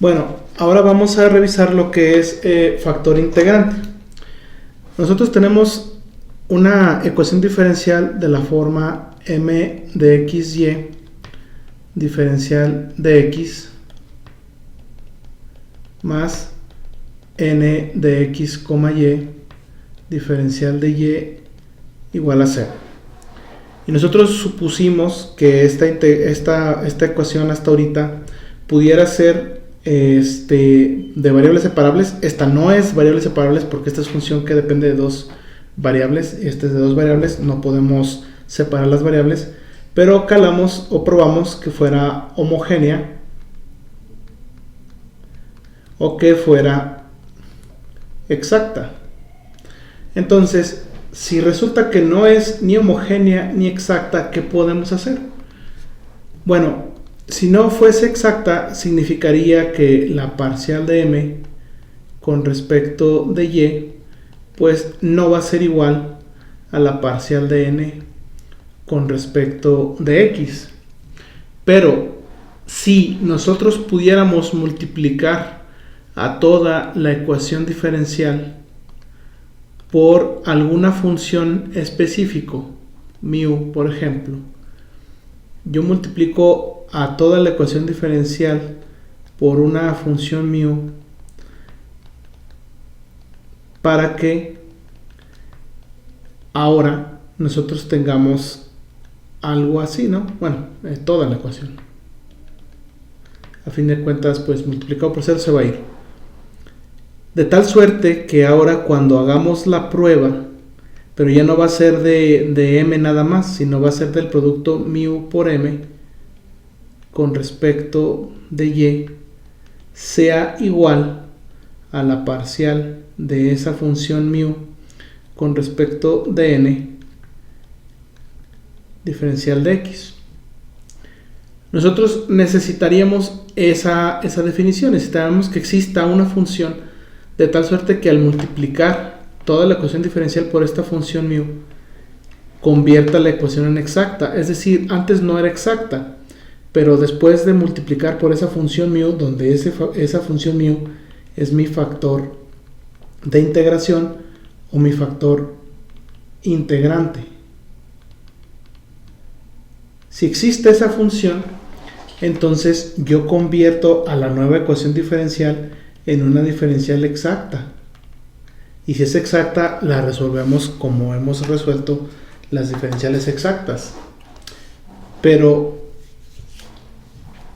Bueno, ahora vamos a revisar lo que es factor integrante. Nosotros tenemos una ecuación diferencial de la forma m de xy diferencial de x más n de x, y diferencial de y igual a 0. Y nosotros supusimos que esta ecuación hasta ahorita pudiera ser de variables separables. Esta no es variables separables porque esta es función que depende de dos variables. Esta es de dos variables, no podemos separar las variables, pero calamos o probamos que fuera homogénea o que fuera exacta. Entonces, si resulta que no es ni homogénea ni exacta, ¿qué podemos hacer? Bueno, si no fuese exacta, significaría que la parcial de m con respecto de y, pues no va a ser igual a la parcial de n con respecto de x. Pero si nosotros pudiéramos multiplicar a toda la ecuación diferencial por alguna función específico, mu por ejemplo, yo multiplico a toda la ecuación diferencial por una función mu para que ahora nosotros tengamos algo así, ¿no? Bueno, toda la ecuación. A fin de cuentas, pues multiplicado por 0 se va a ir. De tal suerte que ahora cuando hagamos la prueba, pero ya no va a ser de m nada más, sino va a ser del producto mu por m con respecto de y, sea igual a la parcial de esa función mu con respecto de n diferencial de x. Nosotros necesitaríamos esa definición, necesitaríamos que exista una función de tal suerte que al multiplicar toda la ecuación diferencial por esta función mu convierta la ecuación en exacta. Es decir, antes no era exacta, pero después de multiplicar por esa función mu, donde esa función mu es mi factor de integración o mi factor integrante. Si existe esa función, entonces yo convierto a la nueva ecuación diferencial en una diferencial exacta. Y si es exacta, la resolvemos como hemos resuelto las diferenciales exactas. Pero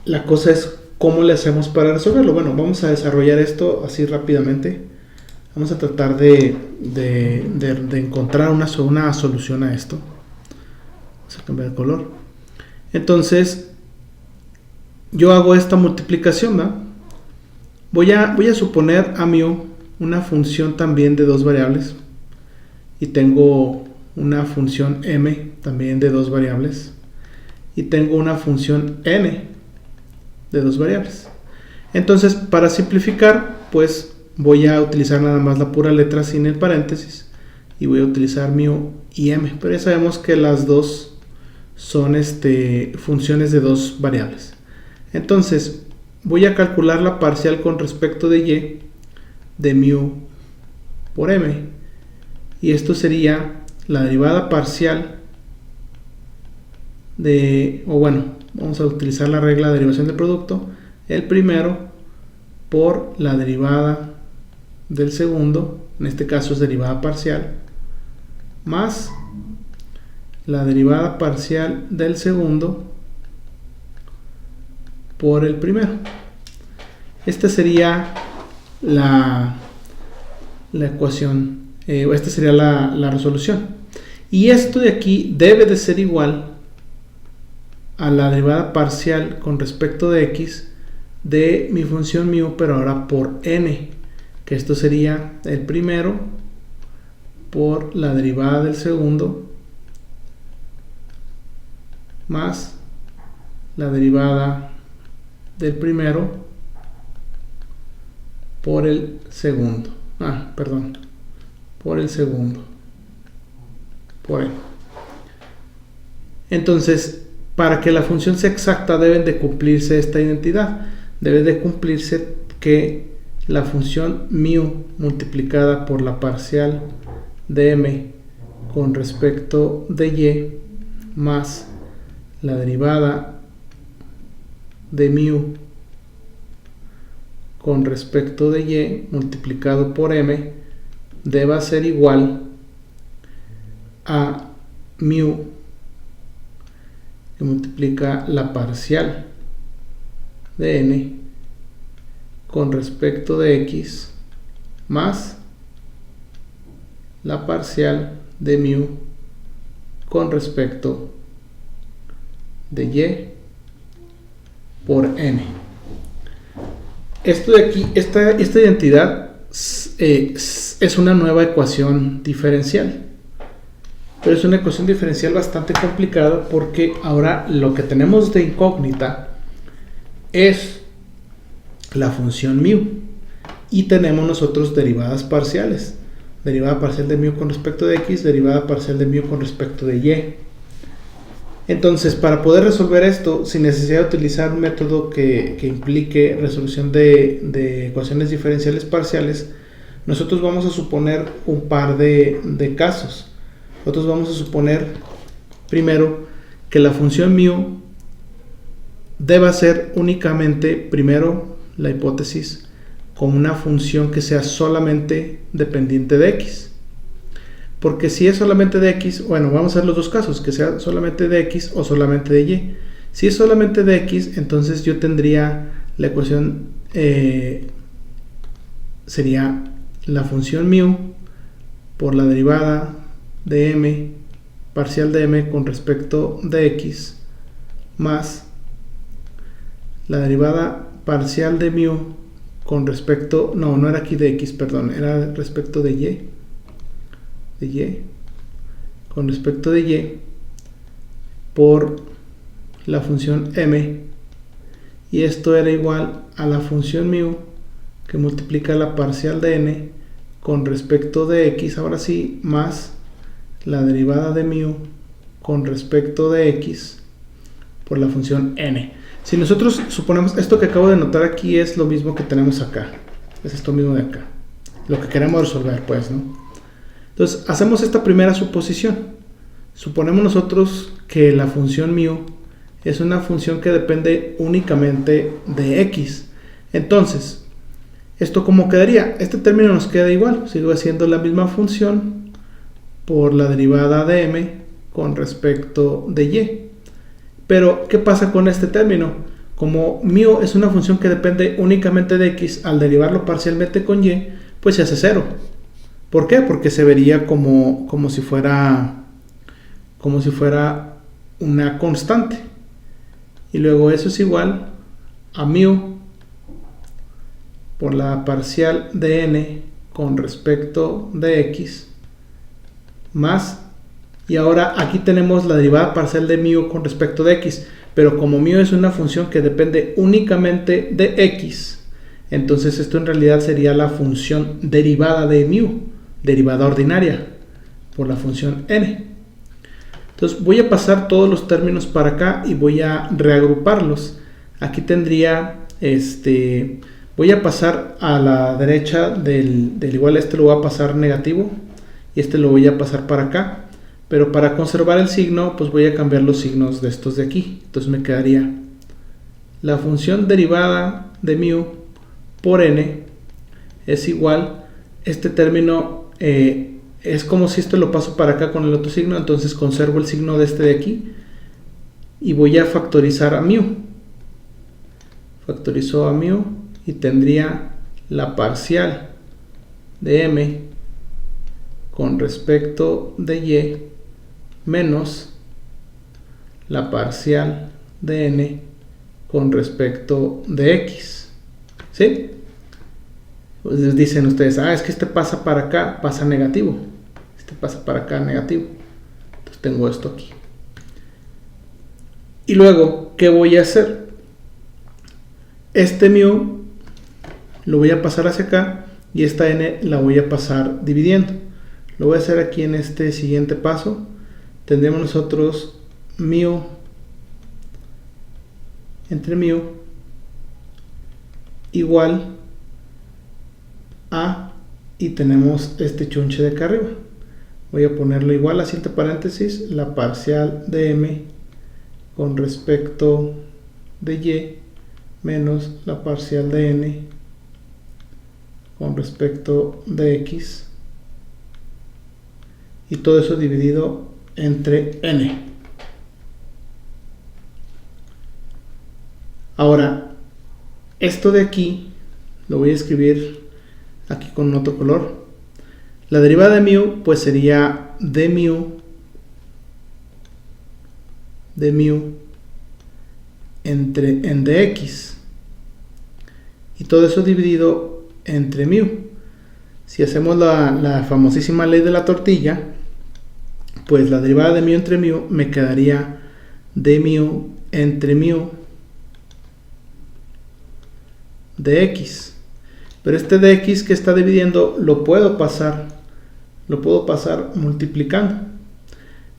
la cosa es cómo le hacemos para resolverlo. Bueno, vamos a desarrollar esto así rápidamente. Vamos a tratar de encontrar una solución a esto. Vamos a cambiar el color. Entonces, yo hago esta multiplicación, ¿no? Voy a suponer a mu una función también de dos variables y tengo una función m también de dos variables y tengo una función n de dos variables. Entonces, para simplificar, pues voy a utilizar nada más la pura letra sin el paréntesis y voy a utilizar mu y m, pero ya sabemos que las dos son funciones de dos variables. Entonces, voy a calcular la parcial con respecto de y de mu por m, y esto sería la derivada parcial vamos a utilizar la regla de derivación de producto, el primero por la derivada del segundo, en este caso es derivada parcial, más la derivada parcial del segundo por el primero. Esta sería la ecuación, esta sería la resolución. Y esto de aquí debe de ser igual a la derivada parcial con respecto de x de mi función mu, pero ahora por n, que esto sería el primero por la derivada del segundo más la derivada del primero por el segundo. Por el segundo. Por n. Entonces, para que la función sea exacta deben de cumplirse esta identidad. debe de cumplirse que la función mu multiplicada por la parcial de m con respecto de y más la derivada de mu con respecto de y multiplicado por m deba ser igual a mu que multiplica la parcial de n con respecto de x más la parcial de mu con respecto de y por n. Esto de aquí, esta identidad es una nueva ecuación diferencial, pero es una ecuación diferencial bastante complicada porque ahora lo que tenemos de incógnita es la función mu y tenemos nosotros derivadas parciales, derivada parcial de mu con respecto de x, derivada parcial de mu con respecto de y. Entonces, para poder resolver esto sin necesidad de utilizar un método que implique resolución de ecuaciones diferenciales parciales, nosotros vamos a suponer un par de casos. Nosotros vamos a suponer primero que la función mu deba ser únicamente, primero la hipótesis, como una función que sea solamente dependiente de x. Porque si es solamente de x, bueno, vamos a ver los dos casos, que sea solamente de x o solamente de y. Si es solamente de x, entonces yo tendría la ecuación, sería la función mu por la derivada de m, parcial de m con respecto de x, más la derivada parcial de mu con respecto, no era aquí de x, perdón, era respecto de y, con respecto de y por la función m, y esto era igual a la función mu que multiplica la parcial de n con respecto de x, ahora sí, más la derivada de mu con respecto de x por la función n. Si nosotros suponemos, esto que acabo de notar aquí es lo mismo que tenemos acá, es esto mismo de acá, lo que queremos resolver, pues, ¿no? Entonces, hacemos esta primera suposición. Suponemos nosotros que la función mu es una función que depende únicamente de x. Entonces, ¿esto cómo quedaría? Este término nos queda igual, sigue siendo la misma función por la derivada de m con respecto de y. Pero, ¿qué pasa con este término? Como mu es una función que depende únicamente de x, al derivarlo parcialmente con y, pues se hace cero. ¿Por qué? Porque se vería como si fuera una constante. Y luego eso es igual a mu por la parcial de n con respecto de x más, y ahora aquí tenemos la derivada parcial de mu con respecto de x, pero como mu es una función que depende únicamente de x, entonces esto en realidad sería la función derivada de mu, derivada ordinaria por la función n. Entonces voy a pasar todos los términos para acá y voy a reagruparlos. Aquí tendría, voy a pasar a la derecha del igual, este lo voy a pasar negativo y este lo voy a pasar para acá, pero para conservar el signo pues voy a cambiar los signos de estos de aquí. Entonces me quedaría la función derivada de mu por n es igual, este término es como si esto lo paso para acá con el otro signo, entonces conservo el signo de este de aquí y voy a factorizar a mu. Factorizo a mu y tendría la parcial de m con respecto de y menos la parcial de n con respecto de x. ¿Sí? Pues dicen ustedes, es que este pasa para acá, pasa negativo. Este pasa para acá negativo. Entonces tengo esto aquí. Y luego, ¿qué voy a hacer? Este mu lo voy a pasar hacia acá y esta n la voy a pasar dividiendo. Lo voy a hacer aquí en este siguiente paso. Tendremos nosotros mu entre mu igual a, y tenemos este chunche de acá arriba. Voy a ponerlo igual, así entre paréntesis, la parcial de m con respecto de y menos la parcial de n con respecto de x, y todo eso dividido entre n. Ahora, esto de aquí lo voy a escribir aquí con otro color. La derivada de mu pues sería d mu en dx, y todo eso dividido entre mu. Si hacemos la famosísima ley de la tortilla, pues la derivada de mu entre mu me quedaría d mu entre mu de x, pero este de x que está dividiendo lo puedo pasar multiplicando.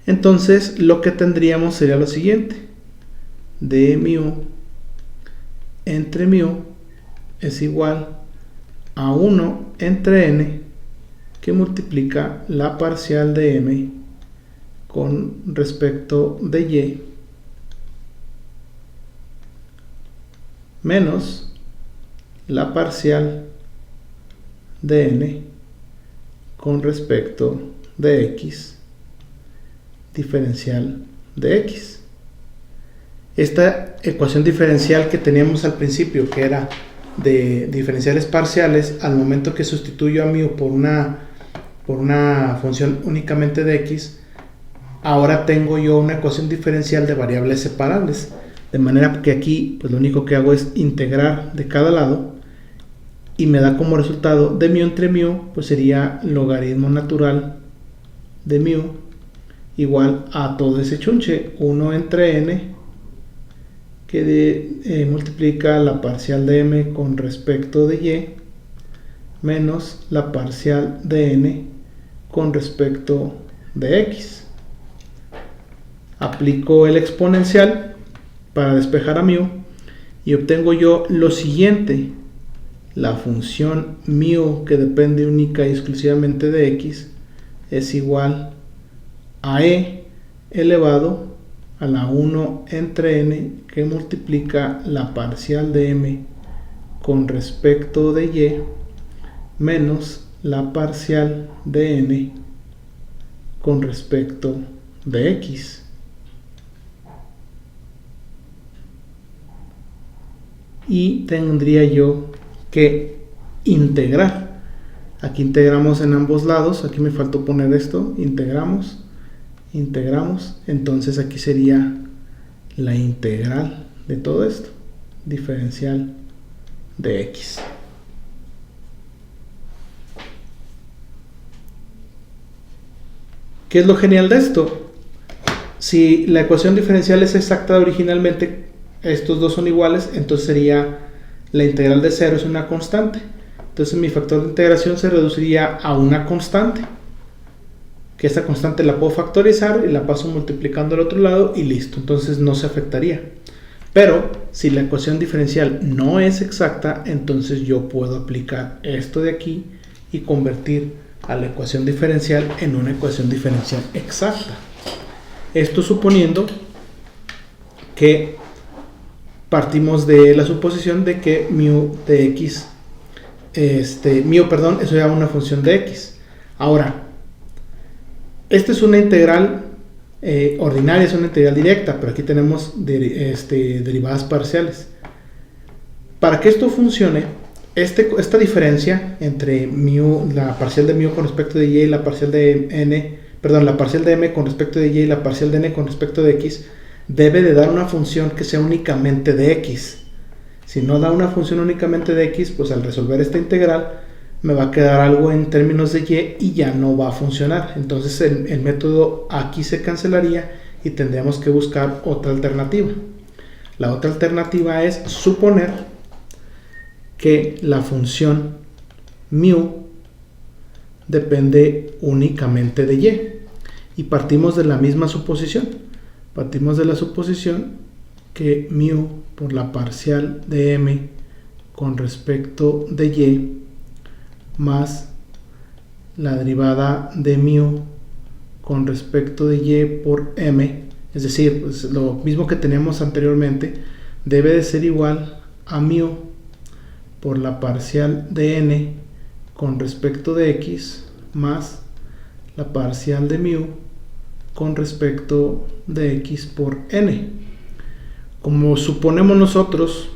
Entonces lo que tendríamos sería lo siguiente: d mu entre mu es igual a 1 entre n, que multiplica la parcial de m con respecto de y, menos la parcial de n con respecto de x diferencial de x. Esta ecuación diferencial que teníamos al principio, que era de diferenciales parciales, al momento que sustituyo a mu por una función únicamente de x, ahora tengo yo una ecuación diferencial de variables separables, de manera que aquí pues lo único que hago es integrar de cada lado, y me da como resultado de mu entre mu, pues sería logaritmo natural de mu igual a todo ese chunche, 1 entre n, que multiplica la parcial de m con respecto de y, menos la parcial de n con respecto de x. Aplico el exponencial para despejar a mu y obtengo yo lo siguiente: la función mu, que depende única y exclusivamente de x, es igual a e elevado a la 1 entre n, que multiplica la parcial de m con respecto de y, menos la parcial de n con respecto de x. Y tendría yo que integrar. Aquí integramos en ambos lados, aquí me faltó poner esto, integramos, entonces aquí sería la integral de todo esto, diferencial de x. ¿Qué es lo genial de esto? Si la ecuación diferencial es exacta originalmente, estos dos son iguales, entonces sería la integral de 0 es una constante. Entonces mi factor de integración se reduciría a una constante, que esta constante la puedo factorizar y la paso multiplicando al otro lado y listo, entonces no se afectaría. Pero si la ecuación diferencial no es exacta, entonces yo puedo aplicar esto de aquí y convertir a la ecuación diferencial en una ecuación diferencial exacta. Esto suponiendo que partimos de la suposición de que mu de x, eso era una función de x. Ahora, esta es una integral ordinaria, es una integral directa, pero aquí tenemos derivadas parciales. Para que esto funcione, esta diferencia entre mu, la parcial de mu con respecto de y, la parcial de n, la parcial de m con respecto de y, la parcial de n con respecto de x, debe de dar una función que sea únicamente de x. Si no da una función únicamente de x, pues al resolver esta integral me va a quedar algo en términos de y ya no va a funcionar. Entonces el método aquí se cancelaría y tendríamos que buscar otra alternativa. La otra alternativa es suponer que la función mu depende únicamente de y partimos de la misma suposición. Partimos de la suposición que mu por la parcial de m con respecto de y más la derivada de mu con respecto de y por m, es decir, pues lo mismo que teníamos anteriormente, debe de ser igual a mu por la parcial de n con respecto de x más la parcial de mu con respecto de x por n. Como suponemos nosotros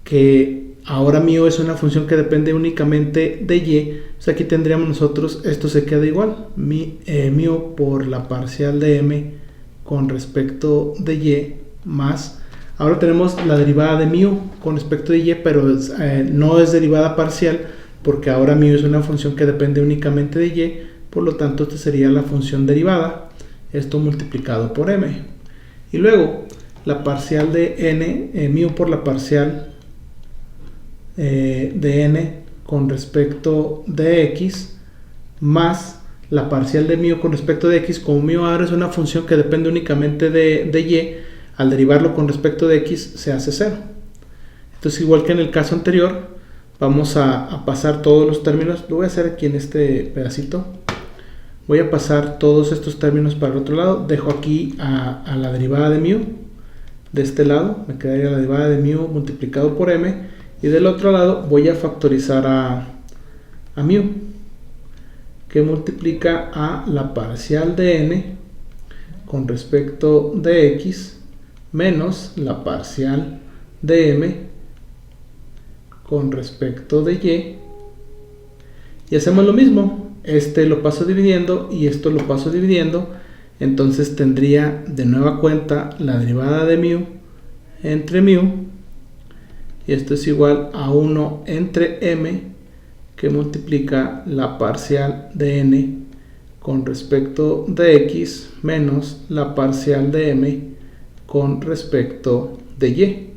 que ahora mu es una función que depende únicamente de y, pues aquí tendríamos nosotros, esto se queda igual, mu por la parcial de m con respecto de y más, ahora tenemos la derivada de mu con respecto de y, pero no es derivada parcial porque ahora mu es una función que depende únicamente de y, por lo tanto esta sería la función derivada, esto multiplicado por m, y luego la parcial de n, mu por la parcial de n con respecto de x más la parcial de mu con respecto de x. Como mu ahora es una función que depende únicamente de y, al derivarlo con respecto de x se hace 0. Entonces, igual que en el caso anterior, vamos a pasar todos los términos. Lo voy a hacer aquí en este pedacito. Voy a pasar todos estos términos para el otro lado. Dejo aquí a la derivada de mu de este lado, me quedaría la derivada de mu multiplicado por m, y del otro lado voy a factorizar a mu, que multiplica a la parcial de n con respecto de x menos la parcial de m con respecto de y hacemos lo mismo, este lo paso dividiendo y esto lo paso dividiendo, entonces tendría de nueva cuenta la derivada de mu entre mu, y esto es igual a 1 entre m, que multiplica la parcial de n con respecto de x menos la parcial de m con respecto de y.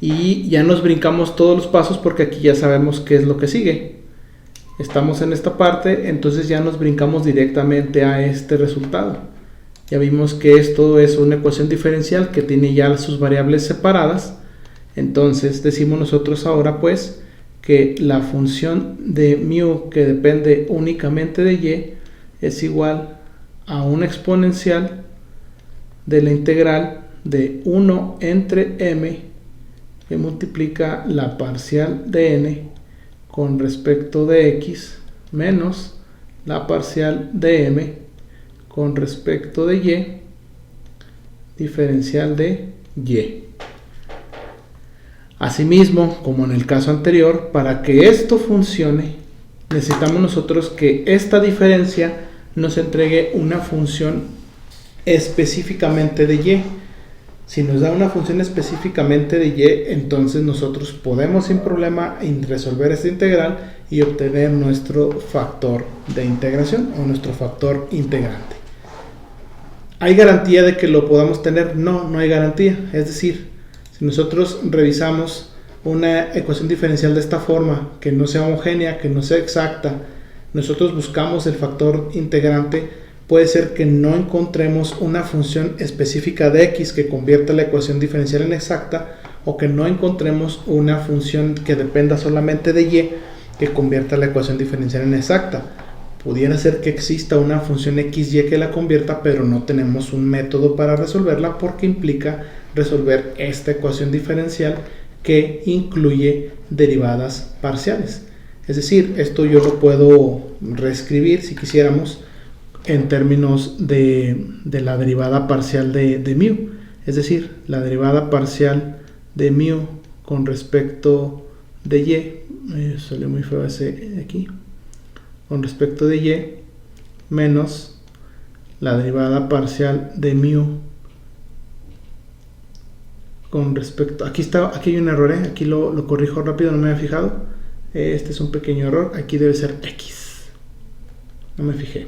Y ya nos brincamos todos los pasos porque aquí ya sabemos qué es lo que sigue. Estamos en esta parte, entonces ya nos brincamos directamente a este resultado. Ya vimos que esto es una ecuación diferencial que tiene ya sus variables separadas. Entonces decimos nosotros ahora pues que la función de mu que depende únicamente de y es igual a una exponencial de la integral de 1 entre m, que multiplica la parcial de n con respecto de x menos la parcial de m con respecto de y, diferencial de y. Asimismo, como en el caso anterior, para que esto funcione, necesitamos nosotros que esta diferencia nos entregue una función específicamente de y. Si nos da una función específicamente de y, entonces nosotros podemos sin problema resolver esta integral y obtener nuestro factor de integración o nuestro factor integrante. ¿Hay garantía de que lo podamos tener? No, no hay garantía. Es decir, si nosotros revisamos una ecuación diferencial de esta forma, que no sea homogénea, que no sea exacta, nosotros buscamos el factor integrante, puede ser que no encontremos una función específica de x que convierta la ecuación diferencial en exacta, o que no encontremos una función que dependa solamente de y que convierta la ecuación diferencial en exacta. Pudiera ser que exista una función xy que la convierta, pero no tenemos un método para resolverla porque implica resolver esta ecuación diferencial que incluye derivadas parciales. Es decir, esto yo lo puedo reescribir si quisiéramos en términos de la derivada parcial de mu. Es decir, la derivada parcial de mu con respecto de y, salió muy feo ese aquí, con respecto de y, menos la derivada parcial de mu con respecto, aquí hay un error, aquí lo corrijo rápido, no me había fijado, este es un pequeño error, aquí debe ser x, no me fijé,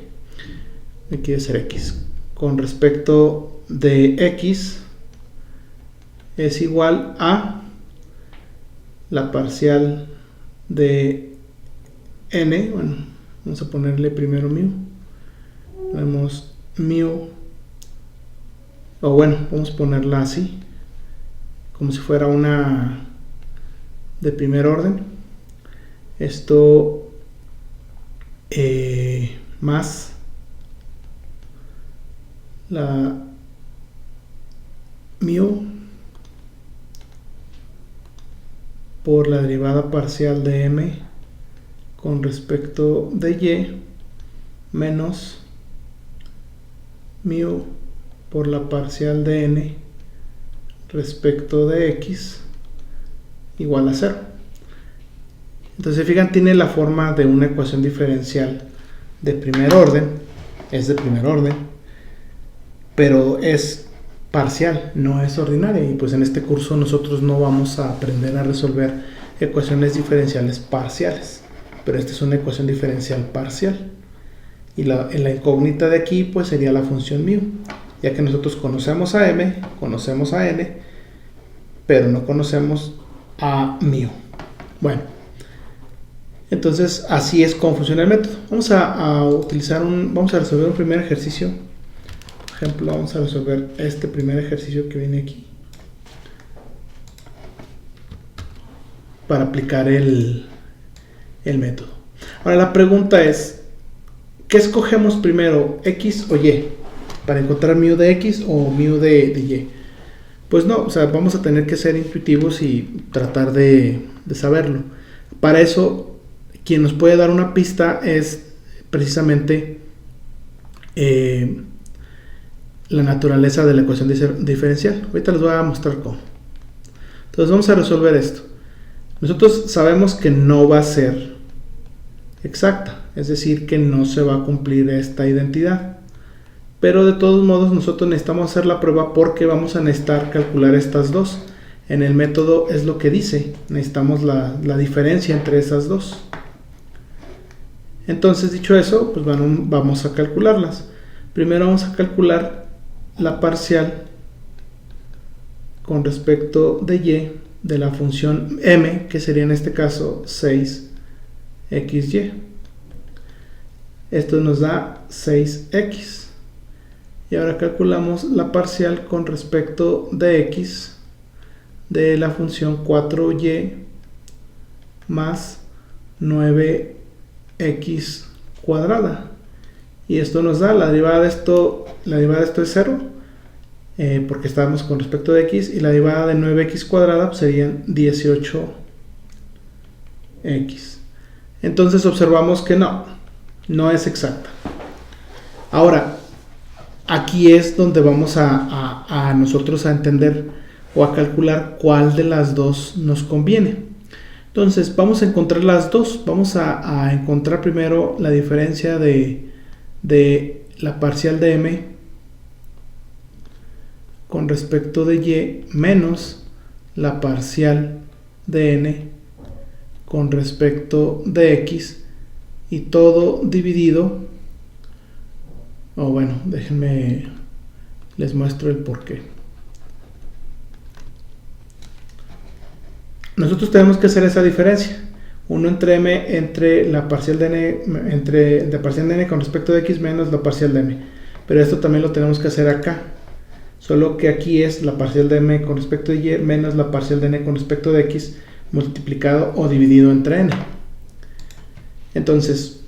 aquí debe ser x, con respecto de x es igual a la parcial de n, bueno, vamos a ponerle primero mu, vemos mu, o bueno, vamos a ponerla así, como si fuera una de primer orden. Esto más la mu por la derivada parcial de m con respecto de y menos mu por la parcial de n respecto de x igual a 0. Entonces, fijan, tiene la forma de una ecuación diferencial de primer orden, es de primer orden, pero es parcial, no es ordinaria, y pues en este curso nosotros no vamos a aprender a resolver ecuaciones diferenciales parciales, pero esta es una ecuación diferencial parcial, y en la incógnita de aquí pues sería la función mu, ya que nosotros conocemos a m, conocemos a n, pero no conocemos a mu. Bueno, entonces así es como funciona el método. Vamos vamos a resolver un primer ejercicio. Por ejemplo, vamos a resolver este primer ejercicio que viene aquí para aplicar el método. Ahora la pregunta es, ¿qué escogemos primero, x o y? Para encontrar mu de x o mu de y. Pues no, o sea, vamos a tener que ser intuitivos y tratar de saberlo. Para eso, quien nos puede dar una pista es precisamente la naturaleza de la ecuación diferencial. Ahorita les voy a mostrar cómo. Entonces vamos a resolver esto. Nosotros sabemos que no va a ser exacta, es decir, que no se va a cumplir esta identidad. Pero de todos modos nosotros necesitamos hacer la prueba porque vamos a necesitar calcular estas dos. En el método es lo que dice, necesitamos la diferencia entre esas dos. Entonces, dicho eso, pues vamos a calcularlas. Primero vamos a calcular la parcial con respecto de y de la función m, que sería en este caso 6xy. Esto nos da 6x. Y ahora calculamos la parcial con respecto de x de la función 4y más 9x cuadrada. Y esto nos da la derivada de esto es 0, porque estamos con respecto de x, y la derivada de 9x cuadrada pues serían 18x. Entonces observamos que no es exacta. Ahora, aquí es donde vamos a nosotros a entender o a calcular cuál de las dos nos conviene. Entonces vamos a encontrar las dos. Vamos a encontrar primero la diferencia de la parcial de m con respecto de y menos la parcial de n con respecto de x, y todo dividido, bueno, déjenme les muestro el porqué. Nosotros tenemos que hacer esa diferencia, 1 entre m entre la parcial de n, entre la parcial de n con respecto de x menos la parcial de m, pero esto también lo tenemos que hacer acá, solo que aquí es la parcial de m con respecto de y menos la parcial de n con respecto de x multiplicado o dividido entre n. Entonces,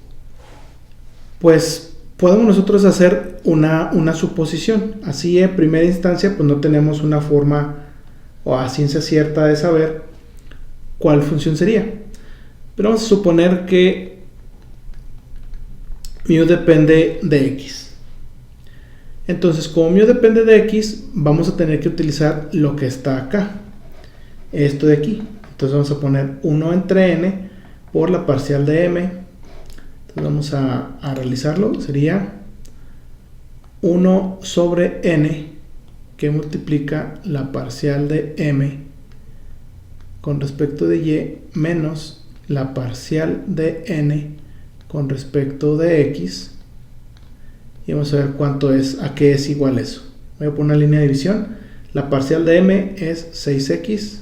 pues podemos nosotros hacer una suposición. Así en primera instancia pues no tenemos una forma o a ciencia cierta de saber cuál función sería, pero vamos a suponer que mu depende de x. Entonces, como mu depende de x, vamos a tener que utilizar lo que está acá, esto de aquí. Entonces vamos a poner 1 entre n por la parcial de m. Entonces vamos a realizarlo. Sería 1 sobre n, que multiplica la parcial de m con respecto de y menos la parcial de n con respecto de x. Y vamos a ver cuánto es, a qué es igual eso. Voy a poner una línea de división. La parcial de m es 6x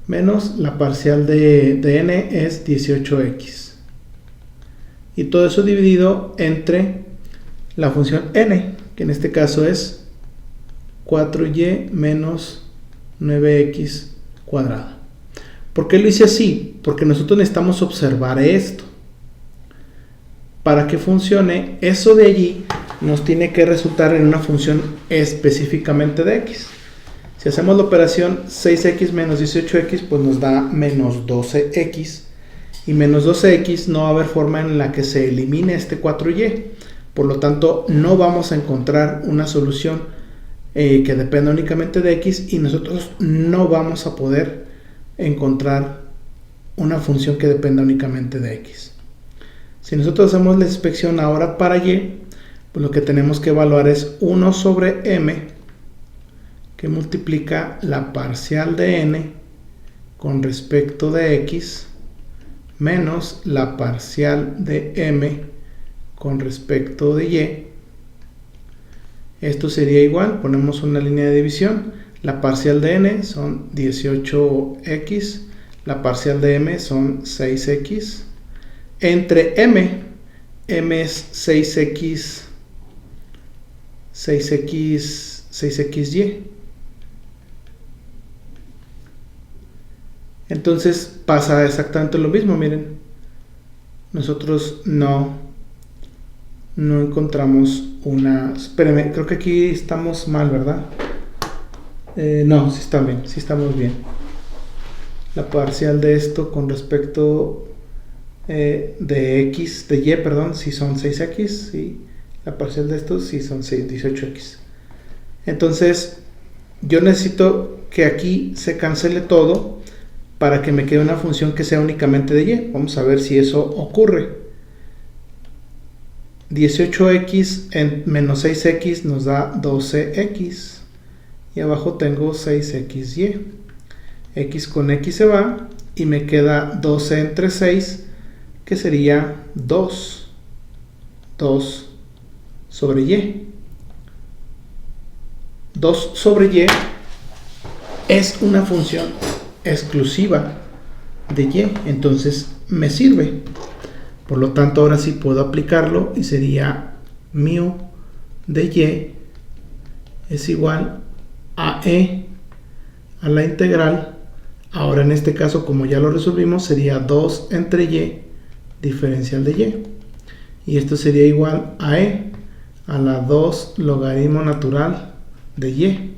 menos la parcial de n es 18x. Y todo eso dividido entre la función n, que en este caso es 4y menos 9x cuadrada. ¿Por qué lo hice así? Porque nosotros necesitamos observar esto. Para que funcione, eso de allí nos tiene que resultar en una función específicamente de x. Si hacemos la operación 6x menos 18x, pues nos da menos 12x. Y menos 12x no va a haber forma en la que se elimine este 4y. Por lo tanto, no vamos a encontrar una solución que dependa únicamente de x, y nosotros no vamos a poder encontrar una función que dependa únicamente de x. Si nosotros hacemos la inspección ahora para y, pues lo que tenemos que evaluar es 1 sobre m, que multiplica la parcial de n con respecto de x, menos la parcial de m con respecto de y. Esto sería igual, ponemos una línea de división, la parcial de n son 18x, la parcial de m son 6x, entre m es 6xy. Entonces pasa exactamente lo mismo, miren. Nosotros no encontramos una... Espérenme, creo que aquí estamos mal, ¿verdad? No, sí está bien, sí estamos bien. La parcial de esto con respecto de x, de y, perdón, si son 6x, y la parcial de esto si son 18x. Entonces, yo necesito que aquí se cancele todo para que me quede una función que sea únicamente de y. Vamos a ver si eso ocurre. 18x en menos 6x nos da 12x. Y abajo tengo 6xy. X con x se va y me queda 12 entre 6, que sería 2 sobre y. 2 sobre y es una función exclusiva de y, entonces me sirve. Por lo tanto, ahora sí puedo aplicarlo y sería mu de y es igual a e a la integral. Ahora en este caso, como ya lo resolvimos, sería 2 entre y diferencial de y. Y esto sería igual a e a la 2 logaritmo natural de y.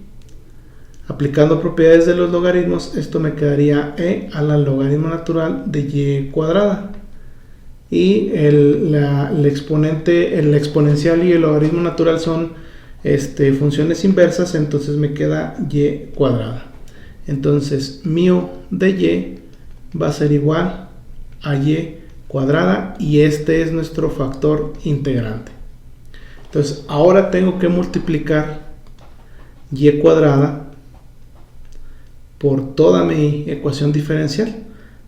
Aplicando propiedades de los logaritmos, esto me quedaría e a la logaritmo natural de y cuadrada. Y el exponencial y el logaritmo natural son funciones inversas, entonces me queda y cuadrada. Entonces mu de y va a ser igual a y cuadrada, y este es nuestro factor integrante. Entonces ahora tengo que multiplicar y cuadrada por toda mi ecuación diferencial,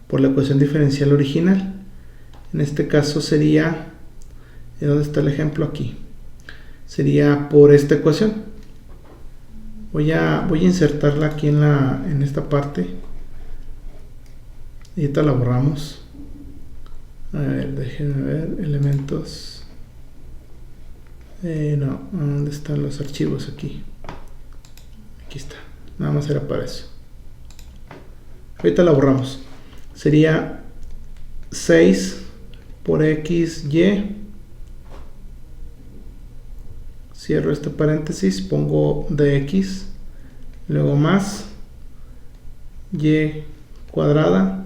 por la ecuación diferencial original. En este caso sería, ¿dónde está el ejemplo? Aquí. Sería por esta ecuación. Voy a insertarla aquí en esta parte. Y ahorita la borramos. A ver, déjenme ver, elementos. No, ¿dónde están los archivos? Aquí. Aquí está. Nada más era para eso. Ahorita la borramos. Sería 6 por xy. Cierro este paréntesis, pongo dx, luego más y cuadrada,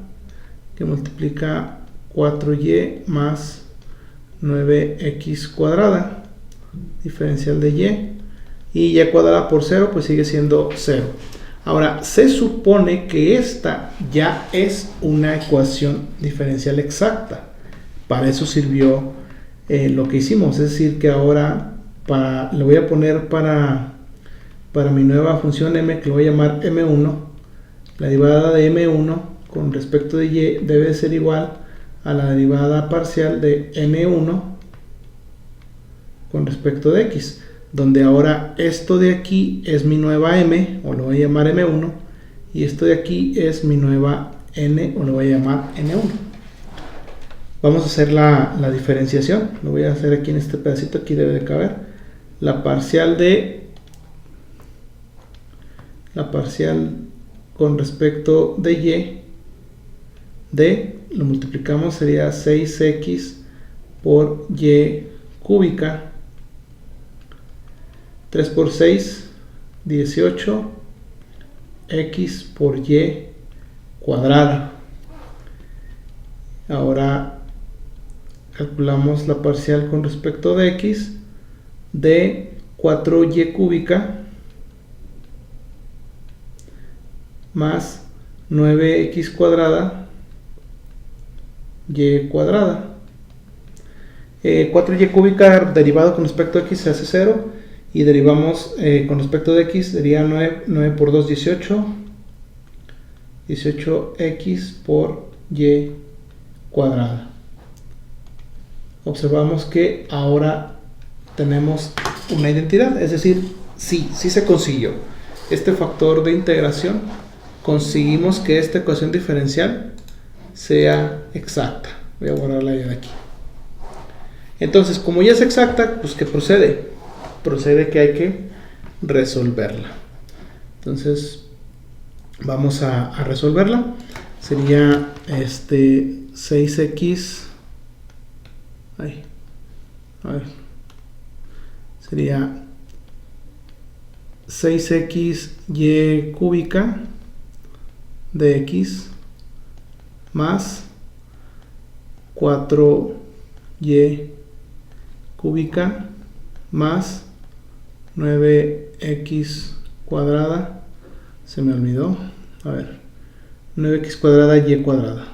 que multiplica 4y más 9x cuadrada, diferencial de y y cuadrada por 0, pues sigue siendo 0. Ahora, se supone que esta ya es una ecuación diferencial exacta. Para eso sirvió lo que hicimos, es decir, que ahora le voy a poner para mi nueva función m, que lo voy a llamar m1, la derivada de m1 con respecto de y debe ser igual a la derivada parcial de m1 con respecto de x, donde ahora esto de aquí es mi nueva m, o lo voy a llamar m1, y esto de aquí es mi nueva n, o lo voy a llamar n1. Vamos a hacer la diferenciación. Lo voy a hacer aquí en este pedacito, aquí debe de caber. La parcial con respecto de y, d lo multiplicamos, sería 6x por y cúbica, 3 por 6, 18, x por y cuadrada. Ahora calculamos la parcial con respecto de x, de 4y cúbica más 9x cuadrada y cuadrada. 4y cúbica derivado con respecto a x se hace 0, y derivamos con respecto de x, sería 9 por 2, 18, 18x por y cuadrada. Observamos que ahora tenemos una identidad, es decir, sí se consiguió este factor de integración, conseguimos que esta ecuación diferencial sea exacta. Voy a borrarla ya de aquí. Entonces, como ya es exacta, pues ¿qué procede? Procede que hay que resolverla. Entonces, vamos a resolverla. Sería 6x, sería 6xy cúbica de x más 4y cúbica más 9x cuadrada, se me olvidó, 9x cuadrada y cuadrada,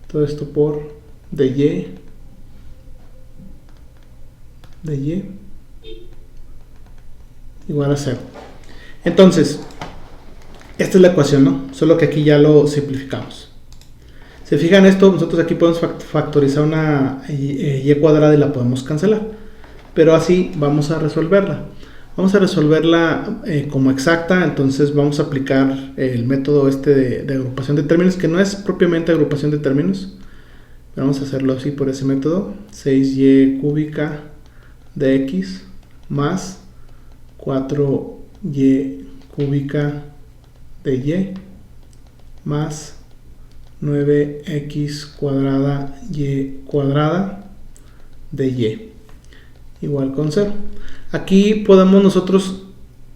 todo esto por de y igual a 0. Entonces, esta es la ecuación, ¿no? Solo que aquí ya lo simplificamos. Se fijan esto, nosotros aquí podemos factorizar una y cuadrada y la podemos cancelar. Pero así vamos a resolverla. Vamos a resolverla como exacta, entonces vamos a aplicar el método de agrupación de términos, que no es propiamente agrupación de términos. Pero vamos a hacerlo así por ese método. 6y cúbica de x más 4y cúbica de y más 9x cuadrada y cuadrada de y igual con 0. Aquí podemos nosotros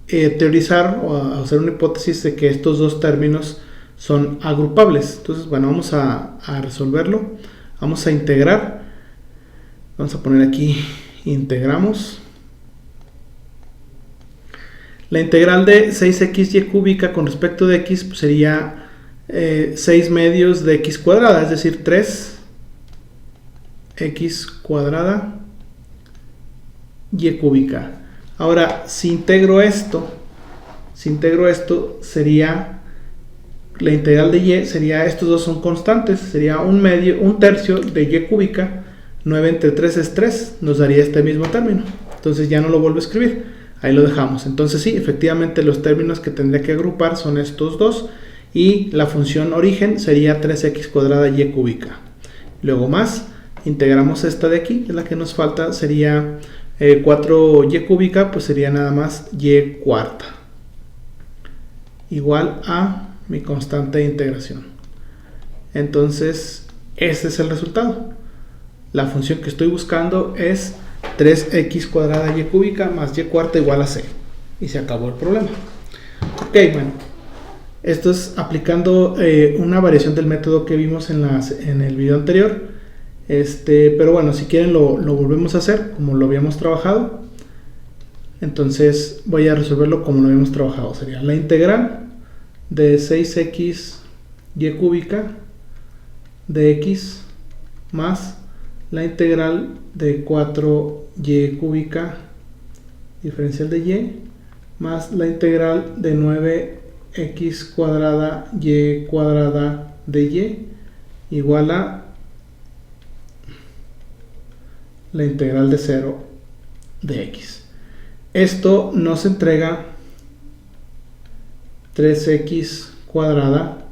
teorizar o hacer una hipótesis de que estos dos términos son agrupables. Entonces, bueno, vamos a resolverlo. Vamos a integrar. Vamos a poner aquí, integramos. La integral de 6xy cúbica con respecto de x pues sería 6 medios de x cuadrada, es decir, 3x cuadrada y cúbica. Ahora, si integro esto sería la integral de y, sería, estos dos son constantes, sería un tercio de y cúbica. 9 entre 3 es 3, nos daría este mismo término. Entonces ya no lo vuelvo a escribir, ahí lo dejamos. Entonces sí, efectivamente los términos que tendría que agrupar son estos dos, y la función origen sería 3x cuadrada y cúbica. Luego más, integramos esta de aquí, que es la que nos falta, sería 4y cúbica, pues sería nada más y cuarta, igual a mi constante de integración. Entonces, este es el resultado. La función que estoy buscando es 3x cuadrada y cúbica más y cuarta igual a c. Y se acabó el problema. Ok, bueno. Esto es aplicando una variación del método que vimos en el video anterior. Pero bueno, si quieren lo volvemos a hacer como lo habíamos trabajado. Entonces voy a resolverlo como lo habíamos trabajado. Sería la integral de 6x y cúbica de x más la integral de 4y cúbica diferencial de y más la integral de 9x cuadrada y cuadrada de y igual a la integral de 0 de x. Esto nos entrega 3x cuadrada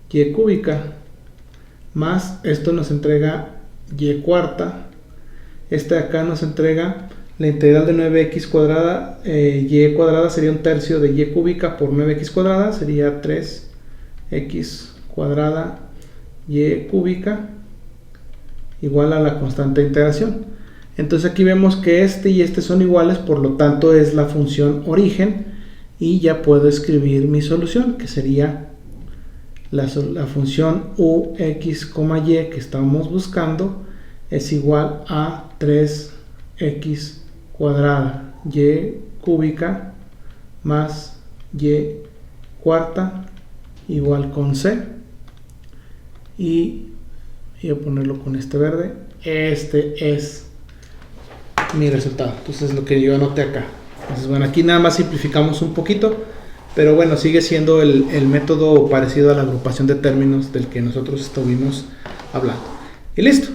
y cúbica más esto nos entrega y cuarta. Este de acá nos entrega La integral de 9x cuadrada, y cuadrada sería un tercio de y cúbica por 9x cuadrada, sería 3x cuadrada y cúbica igual a la constante de integración. Entonces aquí vemos que este y este son iguales, por lo tanto es la función origen y ya puedo escribir mi solución, que sería la función ux, y que estamos buscando es igual a 3x cuadrada y cúbica más y cuarta igual con c, y voy a ponerlo con este verde. Este es mi resultado. Entonces lo que yo anoté acá. Entonces bueno, aquí nada más simplificamos un poquito, pero bueno, sigue siendo el método parecido a la agrupación de términos del que nosotros estuvimos hablando. Y listo.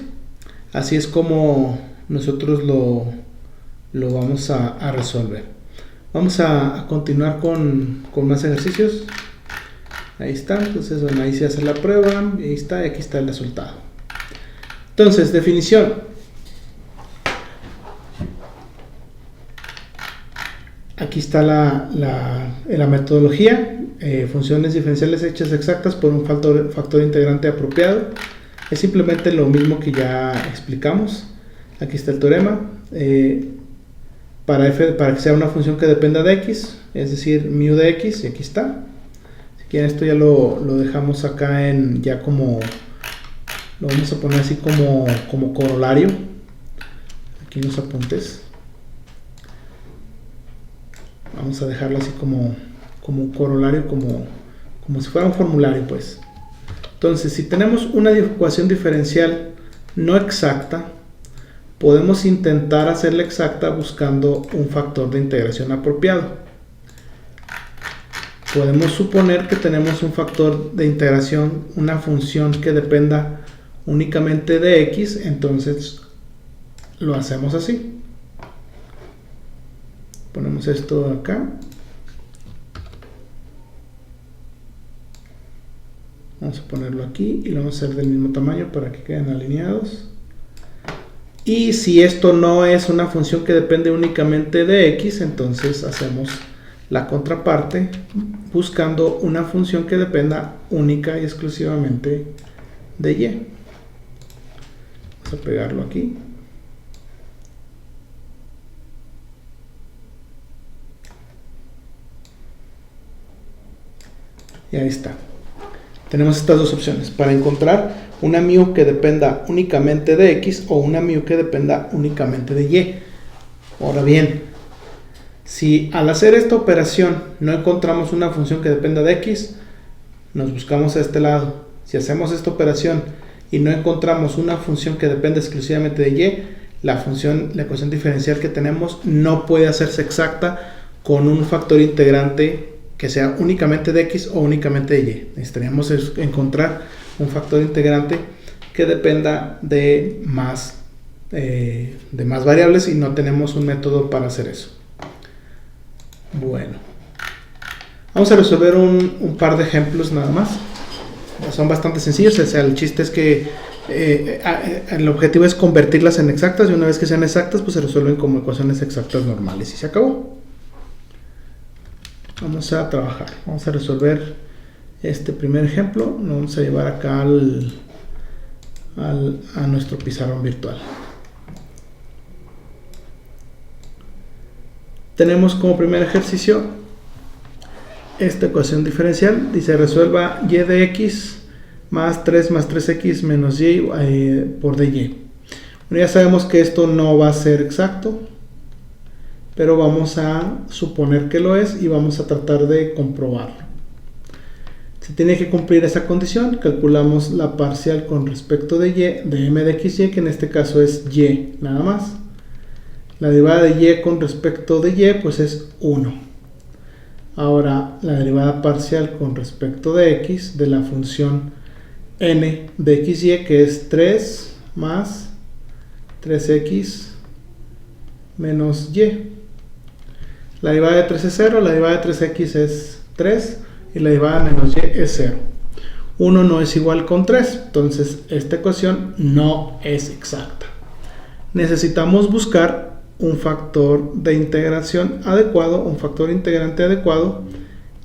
Así es como nosotros lo vamos a resolver. Vamos a continuar con más ejercicios. Ahí está. Entonces bueno, ahí se hace la prueba. Y ahí está. Y aquí está el resultado. Entonces, definición. Aquí está la metodología. Funciones diferenciales hechas exactas por un factor integrante apropiado. Es simplemente lo mismo que ya explicamos. Aquí está el teorema. Para que sea una función que dependa de x, es decir, mu de x, y aquí está. Si quieren, esto ya lo dejamos acá en ya como, lo vamos a poner así como corolario. Aquí los apuntes. Vamos a dejarlo así como un corolario, como si fuera un formulario, pues. Entonces, si tenemos una ecuación diferencial no exacta, podemos intentar hacerla exacta buscando un factor de integración apropiado. Podemos suponer que tenemos un factor de integración, una función que dependa únicamente de x, entonces lo hacemos así. Ponemos esto acá. Vamos a ponerlo aquí y lo vamos a hacer del mismo tamaño para que queden alineados. Y si esto no es una función que depende únicamente de x, entonces hacemos la contraparte buscando una función que dependa única y exclusivamente de y. Vamos a pegarlo aquí. Y ahí está. Tenemos estas dos opciones para encontrar una mu que dependa únicamente de x o una mu que dependa únicamente de y. Ahora bien, si al hacer esta operación no encontramos una función que dependa de x, nos buscamos a este lado. Si hacemos esta operación y no encontramos una función que dependa exclusivamente de y, la ecuación diferencial que tenemos no puede hacerse exacta con un factor integrante que sea únicamente de x o únicamente de y. Necesitaríamos encontrar un factor integrante que dependa de más variables y no tenemos un método para hacer eso. Bueno, vamos a resolver un par de ejemplos nada más. Son bastante sencillos, o sea, el chiste es que el objetivo es convertirlas en exactas y una vez que sean exactas pues se resuelven como ecuaciones exactas normales y se acabó. Vamos a trabajar, vamos a resolver este primer ejemplo, lo vamos a llevar acá a nuestro pizarrón virtual. Tenemos como primer ejercicio esta ecuación diferencial, dice resuelva y de x más 3x menos y por dy. Bueno, ya sabemos que esto no va a ser exacto, pero vamos a suponer que lo es y vamos a tratar de comprobarlo. Se tiene que cumplir esa condición, calculamos la parcial con respecto de y, de m de x y, que en este caso es y nada más. La derivada de y con respecto de y pues es 1. Ahora la derivada parcial con respecto de x de la función n de x y, que es 3 más 3x menos y. La derivada de 3 es 0, la derivada de 3x es 3 y la derivada de menos y es 0. 1 no es igual con 3, entonces esta ecuación no es exacta. Necesitamos buscar un factor de integración adecuado, un factor integrante adecuado,